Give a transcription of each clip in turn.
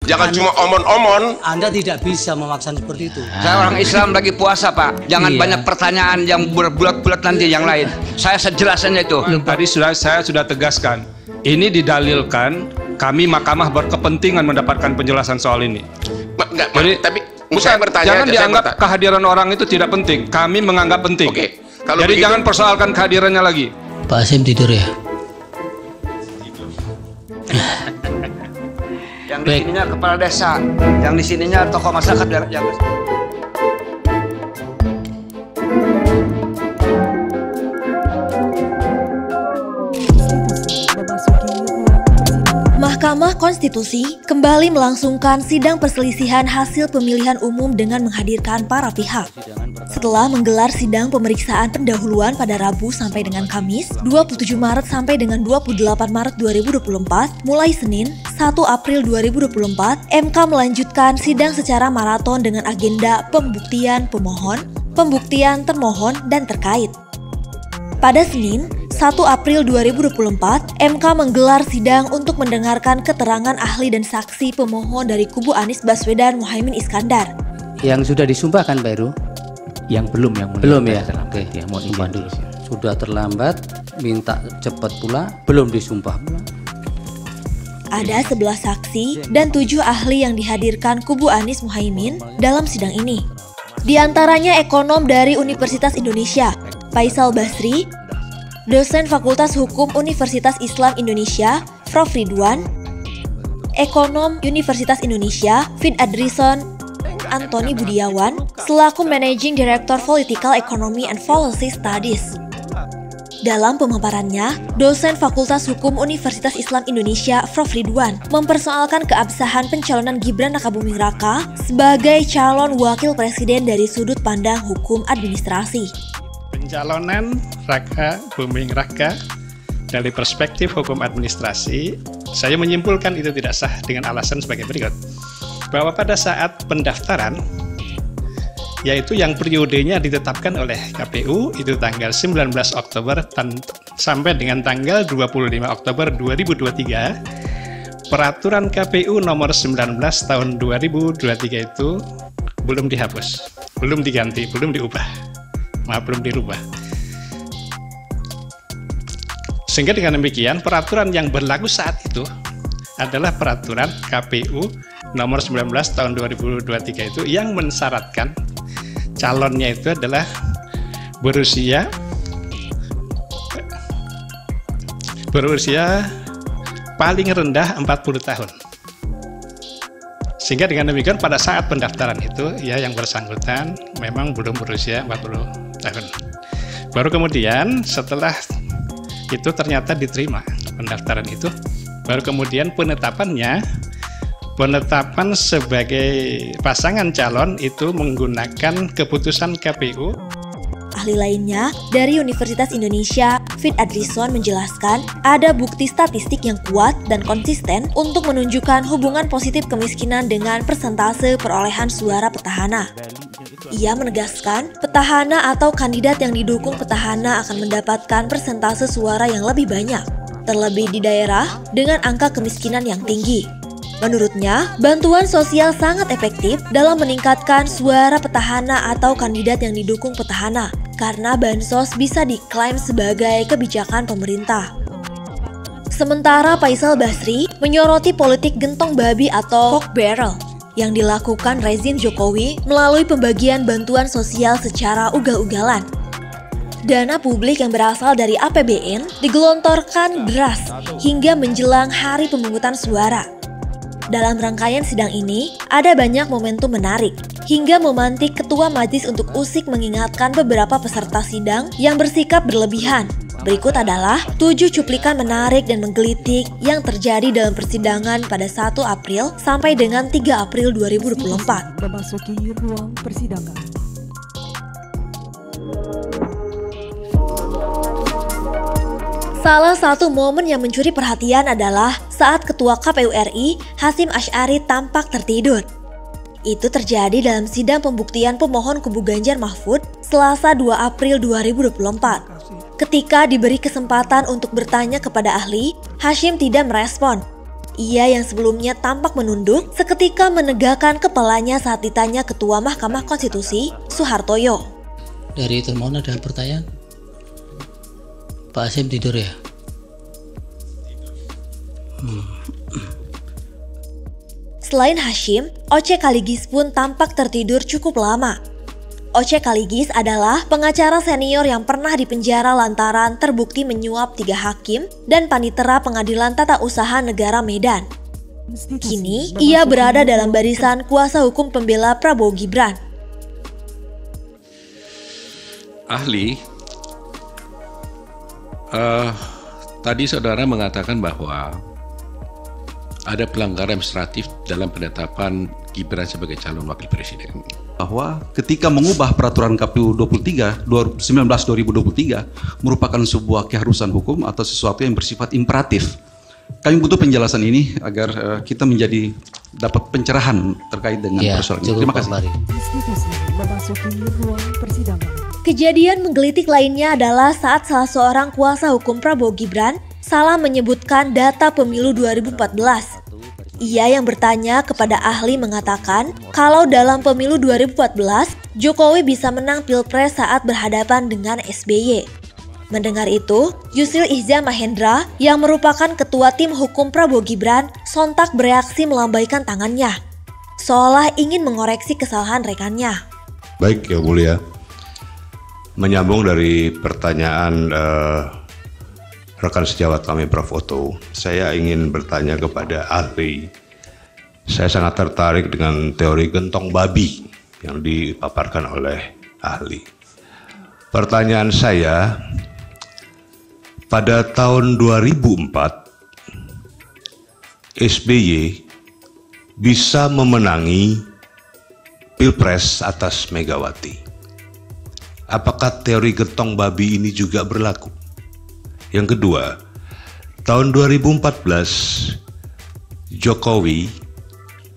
Jangan cuma omon-omon. Anda tidak bisa memaksa seperti itu. Saya orang Islam lagi puasa, Pak. Jangan banyak pertanyaan yang berbulat-bulat nanti yang lain. Saya sejelasnya itu. Tadi saya sudah tegaskan. Ini didalilkan kami mahkamah berkepentingan mendapatkan penjelasan soal ini. Enggak, Jadi, tapi saya bertanya. Jangan dianggap kehadiran orang itu tidak penting. Kami menganggap penting. Oke. Kalau Jadi begitu, jangan persoalkan kehadirannya lagi. Pak Hasyim tidur ya? Yang di sininya kepala desa, yang di sininya tokoh masyarakat yang Mahkamah Konstitusi kembali melangsungkan sidang perselisihan hasil pemilihan umum dengan menghadirkan para pihak. Setelah menggelar sidang pemeriksaan pendahuluan pada Rabu sampai dengan Kamis, 27 Maret sampai dengan 28 Maret 2024, mulai Senin, 1 April 2024, MK melanjutkan sidang secara maraton dengan agenda pembuktian pemohon, pembuktian termohon, dan terkait. Pada Senin, 1 April 2024, MK menggelar sidang untuk mendengarkan keterangan ahli dan saksi pemohon dari kubu Anies Baswedan Muhaimin Iskandar. Yang sudah disumpahkan Pak Heru? Yang belum, Belum ya? Oke, ya, mohon izin dulu. Sudah terlambat, minta cepat pula, belum disumpah pula. Ada 11 saksi dan 7 ahli yang dihadirkan kubu Anies Muhaimin dalam sidang ini. Di antaranya ekonom dari Universitas Indonesia, Faisal Basri, dosen Fakultas Hukum Universitas Islam Indonesia, Prof. Ridwan, ekonom Universitas Indonesia, Fid Adrison, Antoni Budiawan, selaku Managing Director Political Economy and Policy Studies. Dalam pemaparannya, dosen Fakultas Hukum Universitas Islam Indonesia, Prof. Ridwan, mempersoalkan keabsahan pencalonan Gibran Rakabuming Raka sebagai calon wakil presiden dari sudut pandang hukum administrasi. Pencalonan Raka Buming Raka dari perspektif hukum administrasi, saya menyimpulkan itu tidak sah dengan alasan sebagai berikut. Bahwa pada saat pendaftaran, yaitu yang periodenya ditetapkan oleh KPU, itu tanggal 19 Oktober sampai dengan tanggal 25 Oktober 2023, peraturan KPU nomor 19 tahun 2023 itu belum dihapus, belum diganti, belum diubah. Belum dirubah. Sehingga dengan demikian peraturan yang berlaku saat itu adalah peraturan KPU nomor 19 tahun 2023 itu yang mensyaratkan calonnya itu adalah berusia paling rendah 40 tahun. Sehingga dengan demikian pada saat pendaftaran itu ya yang bersangkutan memang belum berusia 40 tahun. Baru kemudian setelah itu ternyata diterima pendaftaran itu, baru kemudian penetapan sebagai pasangan calon itu menggunakan keputusan KPU. Ahli lainnya dari Universitas Indonesia, Fid Adrison menjelaskan ada bukti statistik yang kuat dan konsisten untuk menunjukkan hubungan positif kemiskinan dengan persentase perolehan suara petahana. Ia menegaskan, petahana atau kandidat yang didukung petahana akan mendapatkan persentase suara yang lebih banyak, terlebih di daerah dengan angka kemiskinan yang tinggi. Menurutnya, bantuan sosial sangat efektif dalam meningkatkan suara petahana atau kandidat yang didukung petahana, karena bansos bisa diklaim sebagai kebijakan pemerintah. Sementara Faisal Basri menyoroti politik gentong babi atau pork barrel yang dilakukan rezim Jokowi melalui pembagian bantuan sosial secara ugal-ugalan. Dana publik yang berasal dari APBN digelontorkan deras hingga menjelang hari pemungutan suara. Dalam rangkaian sidang ini, ada banyak momentum menarik, hingga memantik Ketua Majelis untuk usik mengingatkan beberapa peserta sidang yang bersikap berlebihan. Berikut adalah 7 cuplikan menarik dan menggelitik yang terjadi dalam persidangan pada 1 April sampai dengan 3 April 2024. Memasuki ruang persidangan. Salah satu momen yang mencuri perhatian adalah saat Ketua KPU RI, Hasyim Asy'ari tampak tertidur. Itu terjadi dalam sidang pembuktian pemohon kubu Ganjar Mahfud Selasa 2 April 2024. Ketika diberi kesempatan untuk bertanya kepada ahli, Hasyim tidak merespon. Ia yang sebelumnya tampak menunduk seketika menegakkan kepalanya saat ditanya Ketua Mahkamah Konstitusi, Soehartoyo. Dari termohon ada pertanyaan? Pak Hasim tidur ya? Selain Hashim, Oce Kaligis pun tampak tertidur cukup lama. Oce Kaligis adalah pengacara senior yang pernah dipenjara lantaran terbukti menyuap 3 hakim dan panitera Pengadilan Tata Usaha Negara Medan. Kini, ia berada dalam barisan kuasa hukum pembela Prabowo Gibran. Ahli, tadi saudara mengatakan bahwa ada pelanggaran administratif dalam penetapan Gibran sebagai calon wakil presiden. Bahwa ketika mengubah peraturan KPU 19/2023 merupakan sebuah keharusan hukum atau sesuatu yang bersifat imperatif. Kami butuh penjelasan ini agar kita dapat pencerahan terkait dengan persoalan ini. Terima kasih. Institusi memasuki ruang persidangan. Kejadian menggelitik lainnya adalah saat salah seorang kuasa hukum Prabowo Gibran salah menyebutkan data pemilu 2014. Ia yang bertanya kepada ahli mengatakan kalau dalam pemilu 2014, Jokowi bisa menang Pilpres saat berhadapan dengan SBY. Mendengar itu, Yusril Iza Mahendra yang merupakan ketua tim hukum Prabowo Gibran sontak bereaksi melambaikan tangannya, seolah ingin mengoreksi kesalahan rekannya. Baik, Yang Mulia. Menyambung dari pertanyaan rekan sejawat kami Prof. Otto, saya ingin bertanya kepada ahli. Saya sangat tertarik dengan teori gentong babi yang dipaparkan oleh ahli. Pertanyaan saya, pada tahun 2004, SBY bisa memenangi Pilpres atas Megawati. Apakah teori gentong babi ini juga berlaku? Yang kedua, tahun 2014 Jokowi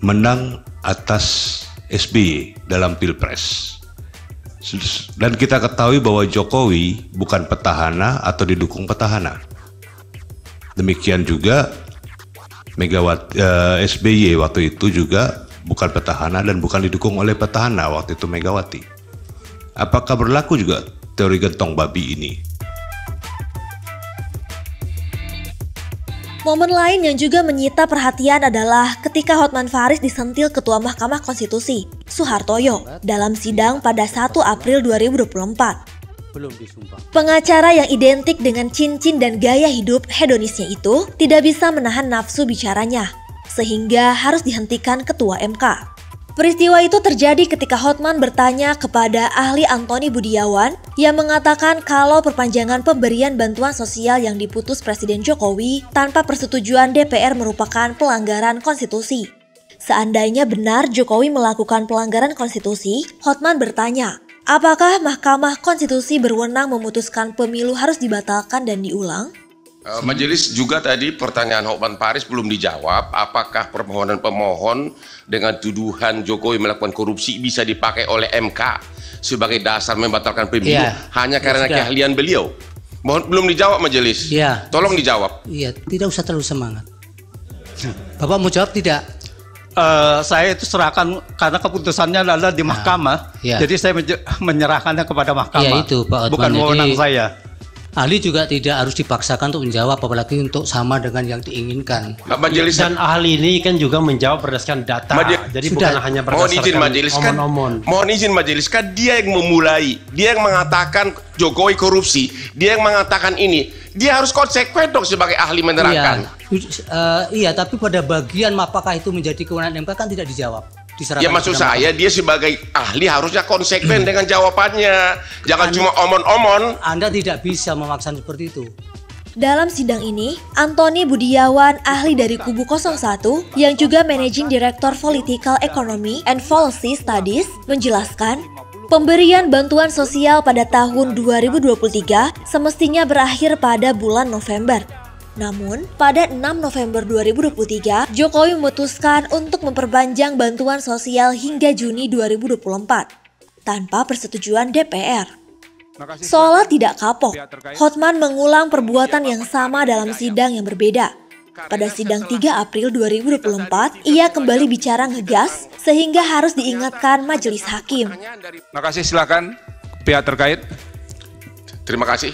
menang atas SBY dalam Pilpres. Dan kita ketahui bahwa Jokowi bukan petahana atau didukung petahana. Demikian juga SBY waktu itu juga bukan petahana dan bukan didukung oleh petahana waktu itu Megawati. Apakah berlaku juga teori gentong babi ini? Momen lain yang juga menyita perhatian adalah ketika Hotman Paris disentil Ketua Mahkamah Konstitusi, Soehartoyo, dalam sidang pada 1 April 2024. Belum disumpah. Pengacara yang identik dengan cincin dan gaya hidup hedonisnya itu tidak bisa menahan nafsu bicaranya, sehingga harus dihentikan Ketua MK. Peristiwa itu terjadi ketika Hotman bertanya kepada ahli Antoni Budiawan yang mengatakan kalau perpanjangan pemberian bantuan sosial yang diputus Presiden Jokowi tanpa persetujuan DPR merupakan pelanggaran konstitusi. Seandainya benar Jokowi melakukan pelanggaran konstitusi, Hotman bertanya, apakah Mahkamah Konstitusi berwenang memutuskan pemilu harus dibatalkan dan diulang? Majelis juga tadi pertanyaan Hotman Paris belum dijawab, apakah permohonan pemohon dengan tuduhan Jokowi melakukan korupsi bisa dipakai oleh MK sebagai dasar membatalkan pemilu hanya karena keahlian beliau? Belum dijawab Majelis. Tolong dijawab. Iya, tidak usah terlalu semangat. Bapak mau jawab tidak? Saya itu serahkan karena keputusannya adalah di mahkamah, jadi saya menyerahkannya kepada mahkamah. Iya itu Pak Hotman. Bukan wewenang saya. Ahli juga tidak harus dipaksakan untuk menjawab, apalagi untuk sama dengan yang diinginkan. Majelis dan ahli ini kan juga menjawab berdasarkan data, jadi bukan hanya berdasarkan omon-omon. Mohon izin Majelis, kan dia yang memulai, dia yang mengatakan Jokowi korupsi, dia yang mengatakan ini, dia harus konsekuen dong sebagai ahli menerangkan. Iya, tapi pada bagian apakah itu menjadi kewenangan MK kan tidak dijawab. Ya maksud saya dia sebagai ahli harusnya konsekuen dengan jawabannya. Jangan cuma omon-omon. Anda tidak bisa memaksa seperti itu. Dalam sidang ini, Antoni Budiawan, ahli dari kubu 01 yang juga Managing Director Political Economy and Policy Studies, menjelaskan pemberian bantuan sosial pada tahun 2023 semestinya berakhir pada bulan November. Namun, pada 6 November 2023, Jokowi memutuskan untuk memperpanjang bantuan sosial hingga Juni 2024 tanpa persetujuan DPR. Seolah tidak kapok, Hotman mengulang perbuatan yang sama dalam sidang yang berbeda. Pada sidang 3 April 2024, ia kembali bicara ngegas sehingga harus diingatkan majelis hakim. Terima kasih, silakan pihak terkait. Terima kasih.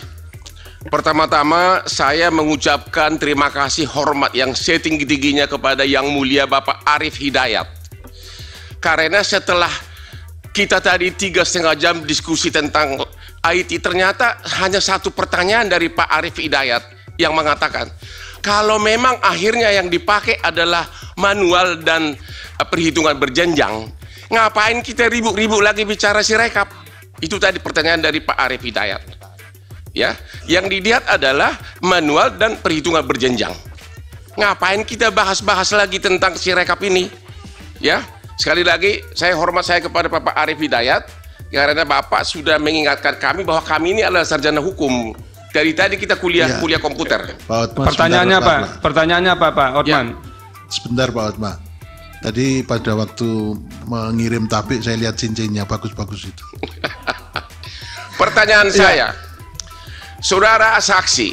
Pertama-tama saya mengucapkan terima kasih hormat yang setinggi-tingginya kepada Yang Mulia Bapak Arief Hidayat. Karena setelah kita tadi 3,5 jam diskusi tentang IT, ternyata hanya satu pertanyaan dari Pak Arief Hidayat yang mengatakan, kalau memang akhirnya yang dipakai adalah manual dan perhitungan berjenjang, ngapain kita ribut-ribut lagi bicara Sirekap? Itu tadi pertanyaan dari Pak Arief Hidayat. Ya, yang dilihat adalah manual dan perhitungan berjenjang. Ngapain kita bahas-bahas lagi tentang Sirekap ini? Ya, sekali lagi saya hormat saya kepada Bapak Arief Hidayat karena Bapak sudah mengingatkan kami bahwa kami ini adalah sarjana hukum. Dari tadi kita kuliah komputer. Pertanyaannya apa? Pertanyaannya apa, Pak Hotman? Sebentar Pak Hotman. Tadi pada waktu mengirim tabik saya lihat cincinnya bagus-bagus itu. Pertanyaan saya, saudara saksi,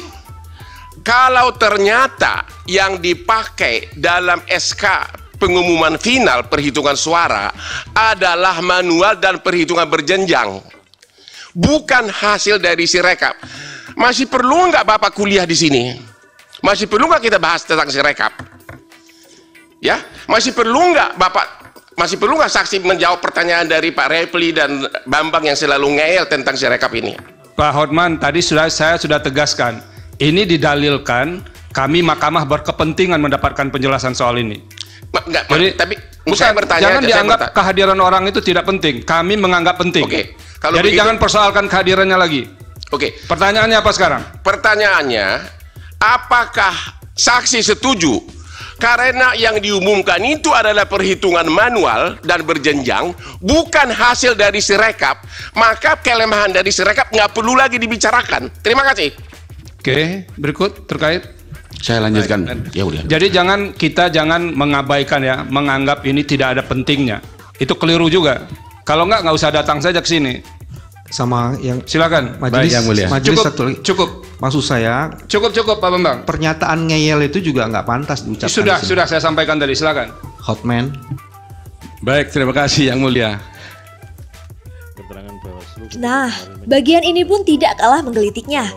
kalau ternyata yang dipakai dalam SK pengumuman final perhitungan suara adalah manual dan perhitungan berjenjang, bukan hasil dari Sirekap, masih perlu nggak Bapak kuliah di sini? Masih perlu nggak kita bahas tentang Sirekap? Ya, masih perlu nggak Bapak? Masih perlu nggak saksi menjawab pertanyaan dari Pak Repli dan Bambang yang selalu ngeyel tentang Sirekap ini? Pak Hotman, tadi saya sudah tegaskan, ini didalilkan kami mahkamah berkepentingan mendapatkan penjelasan soal ini. Enggak, jadi, tapi bukan, saya bertanya jangan aja, dianggap kehadiran orang itu tidak penting. Kami menganggap penting. Oke, kalau jadi begitu, jangan persoalkan kehadirannya lagi. Oke. Pertanyaannya apa sekarang? Pertanyaannya, apakah saksi setuju karena yang diumumkan itu adalah perhitungan manual dan berjenjang, bukan hasil dari Sirekap, maka kelemahan dari Sirekap nggak perlu lagi dibicarakan. Terima kasih. Oke, berikut terkait. Saya lanjutkan. Ya udah. Jadi kita jangan mengabaikan ya, menganggap ini tidak ada pentingnya. Itu keliru juga. Kalau nggak usah datang saja ke sini. Sama yang silakan. Majelis, yang mulia. Majelis Cukup. Maksud saya. Cukup Pak Bambang. Pernyataan ngeyel itu juga nggak pantas diucapkan. Sudah saya sampaikan tadi. Silakan. Hotman. Baik, terima kasih Yang Mulia. Nah, bagian ini pun tidak kalah menggelitiknya.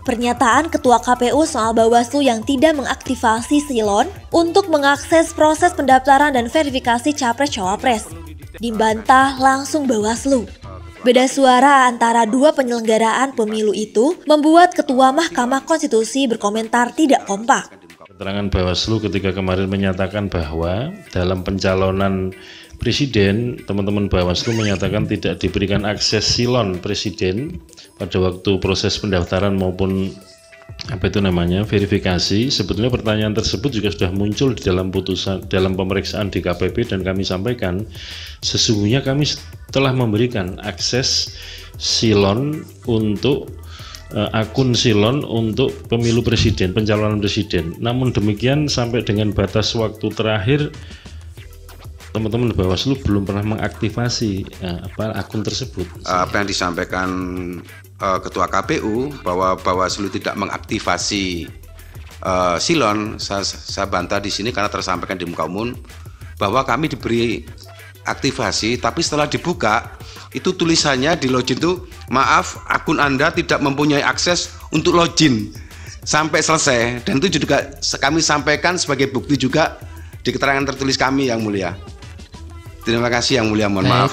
Pernyataan Ketua KPU soal Bawaslu yang tidak mengaktifasi Silon untuk mengakses proses pendaftaran dan verifikasi Capres-Cawapres dibantah langsung Bawaslu. Beda suara antara dua penyelenggaraan pemilu itu membuat Ketua Mahkamah Konstitusi berkomentar tidak kompak. Keterangan Bawaslu ketika kemarin menyatakan bahwa dalam pencalonan Presiden, teman-teman Bawaslu menyatakan tidak diberikan akses silon Presiden pada waktu proses pendaftaran maupun verifikasi. Sebetulnya pertanyaan tersebut juga sudah muncul di dalam putusan, dalam pemeriksaan DKPP, dan kami sampaikan sesungguhnya kami telah memberikan akses silon untuk akun silon untuk pemilu presiden, pencalonan presiden. Namun demikian sampai dengan batas waktu terakhir teman-teman Bawaslu belum pernah mengaktifasi akun tersebut. Apa yang disampaikan Ketua KPU bahwa Bawaslu tidak mengaktifasi silon, saya bantah di sini karena tersampaikan di muka umum bahwa kami diberi aktivasi, tapi setelah dibuka itu tulisannya di login itu, maaf akun Anda tidak mempunyai akses untuk login sampai selesai, dan itu juga kami sampaikan sebagai bukti juga di keterangan tertulis kami Yang Mulia. Terima kasih Yang Mulia, mohon maaf.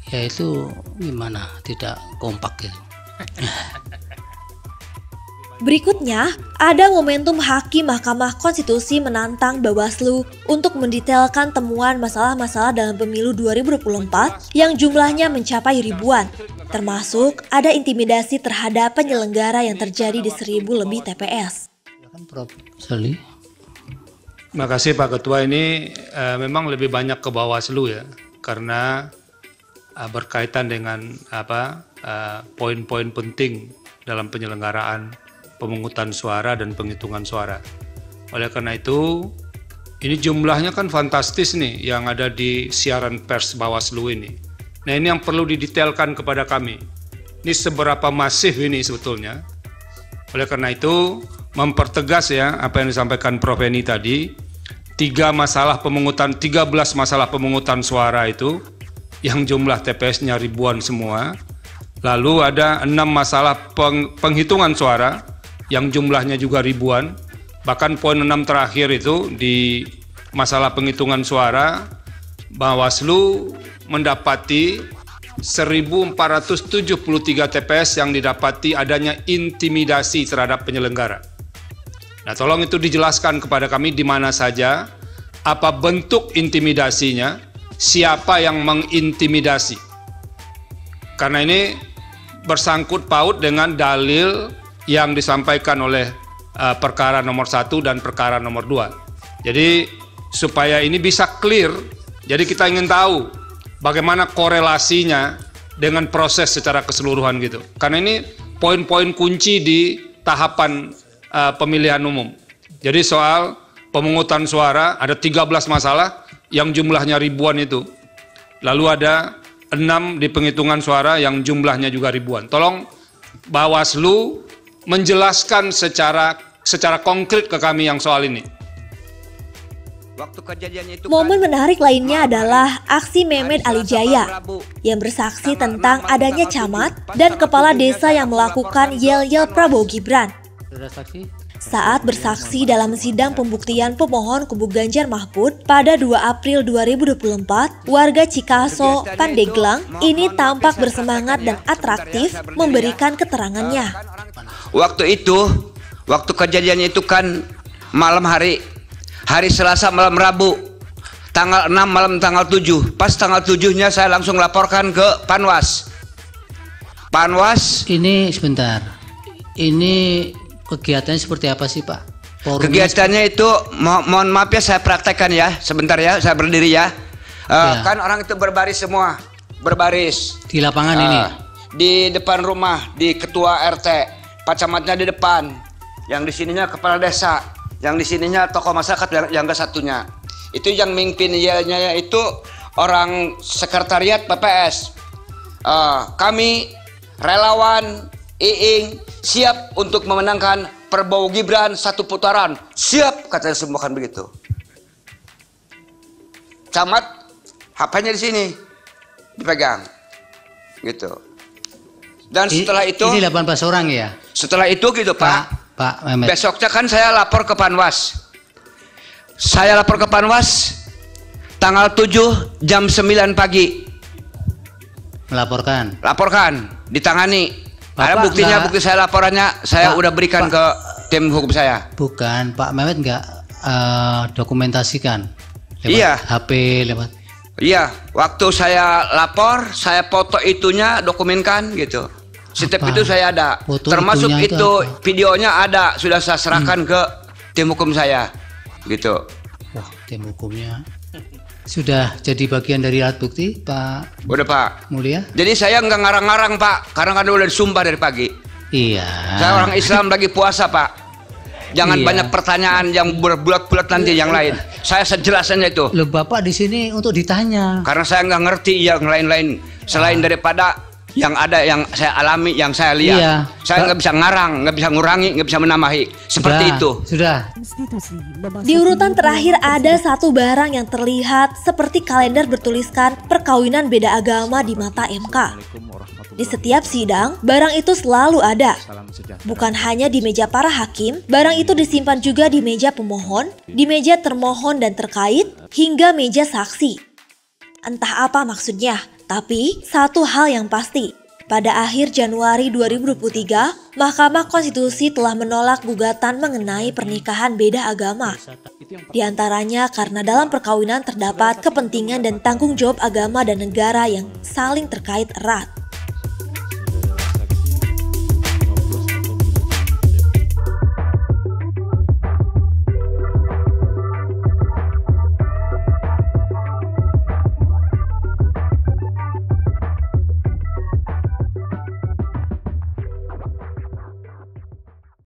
Ya itu gimana, tidak kompak gitu. Berikutnya, ada momentum Hakim Mahkamah Konstitusi menantang Bawaslu untuk mendetailkan temuan masalah-masalah dalam pemilu 2024 yang jumlahnya mencapai ribuan, termasuk ada intimidasi terhadap penyelenggara yang terjadi di 1.000 lebih TPS. Terima kasih Pak Ketua. Ini memang lebih banyak ke Bawaslu ya, karena berkaitan dengan poin-poin penting dalam penyelenggaraan pemungutan suara dan penghitungan suara. Oleh karena itu, ini jumlahnya kan fantastis nih yang ada di siaran pers Bawaslu ini. Nah ini yang perlu didetailkan kepada kami. Ini seberapa masif ini sebetulnya. Oleh karena itu, mempertegas ya apa yang disampaikan Prof. Eni tadi, 13 masalah pemungutan suara itu yang jumlah TPS-nya ribuan semua. Lalu ada 6 masalah penghitungan suara yang jumlahnya juga ribuan. Bahkan poin 6 terakhir itu di masalah penghitungan suara, Bawaslu mendapati 1.473 TPS yang didapati adanya intimidasi terhadap penyelenggara. Nah, tolong itu dijelaskan kepada kami di mana saja, apa bentuk intimidasinya, siapa yang mengintimidasi. Karena ini bersangkut paut dengan dalil yang disampaikan oleh perkara nomor 1 dan perkara nomor 2. Jadi supaya ini bisa clear, jadi kita ingin tahu bagaimana korelasinya dengan proses secara keseluruhan gitu. Karena ini poin-poin kunci di tahapan pemilihan umum. Jadi soal pemungutan suara ada 13 masalah yang jumlahnya ribuan itu. Lalu ada 6 di penghitungan suara yang jumlahnya juga ribuan. Tolong Bawaslu menjelaskan secara konkret ke kami yang soal ini. Waktu kejadian itu Momen menarik lainnya adalah aksi Mehmet Ali Jaya yang bersaksi tentang adanya camat dan kepala desa yang melakukan yel-yel Prabowo Gibran. Saat bersaksi dalam sidang pembuktian pemohon kubu Ganjar Mahfud pada 2 April 2024, warga Cikaso, Pandeglang ini tampak bersemangat dan atraktif memberikan keterangannya. Waktu kejadian itu kan malam hari Selasa malam Rabu, tanggal 6 malam tanggal 7. Pas tanggal 7-nya saya langsung laporkan ke Panwas. Ini sebentar. Ini kegiatannya seperti apa sih, Pak? Kegiatannya itu mohon maaf ya, saya praktekkan ya. Sebentar ya, saya berdiri ya. Kan orang itu berbaris semua. Berbaris. Di lapangan ini? Di depan rumah, di ketua RT. Pak Camatnya di depan. Yang di sininya kepala desa. Yang di sininya tokoh masyarakat yang ke satunya. Itu yang mimpin yelnya itu orang sekretariat PPS. Kami relawan Iing siap untuk memenangkan Prabowo Gibran 1 putaran. Siap, katanya semua kan begitu. Camat HP-nya di sini dipegang. Gitu. Dan setelah itu ini 18 orang ya. Setelah itu gitu, Pak Mehmet. Besoknya kan saya lapor ke Panwas. Saya lapor ke Panwas tanggal 7 jam 9 pagi. Laporkan, ditangani. Ada buktinya, bukti saya laporannya saya udah berikan ke tim hukum saya. Bukan, Pak Mehmet nggak dokumentasikan lewat Iya. HP, lewat. Iya, waktu saya lapor, saya foto itunya, dokumenkan gitu. Setiap itu saya ada. Foto termasuk itu apa? videonya ada, sudah saya serahkan ke tim hukum saya. Gitu. Wah, tim hukumnya sudah jadi bagian dari alat bukti, Pak. Udah, Pak. Mulia. Jadi saya nggak ngarang-ngarang, Pak, karena kan udah disumpah dari pagi. Iya. Saya orang Islam lagi puasa, Pak. Jangan banyak pertanyaan yang berbulat-bulat nanti yang lain. Saya sejelasnya itu. Loh, Bapak di sini untuk ditanya. Karena saya nggak ngerti yang lain-lain selain daripada yang ada, yang saya alami, yang saya lihat. Iya. Saya nggak bisa ngarang, nggak bisa ngurangi, nggak bisa menambahi. Seperti itu. Sudah. Di urutan terakhir ada satu barang yang terlihat seperti kalender bertuliskan perkawinan beda agama di mata MK. Di setiap sidang, barang itu selalu ada. Bukan hanya di meja para hakim, barang itu disimpan juga di meja pemohon, di meja termohon dan terkait, hingga meja saksi. Entah apa maksudnya, tapi satu hal yang pasti, pada akhir Januari 2023, Mahkamah Konstitusi telah menolak gugatan mengenai pernikahan beda agama. Di antaranya karena dalam perkawinan terdapat kepentingan dan tanggung jawab agama dan negara yang saling terkait erat.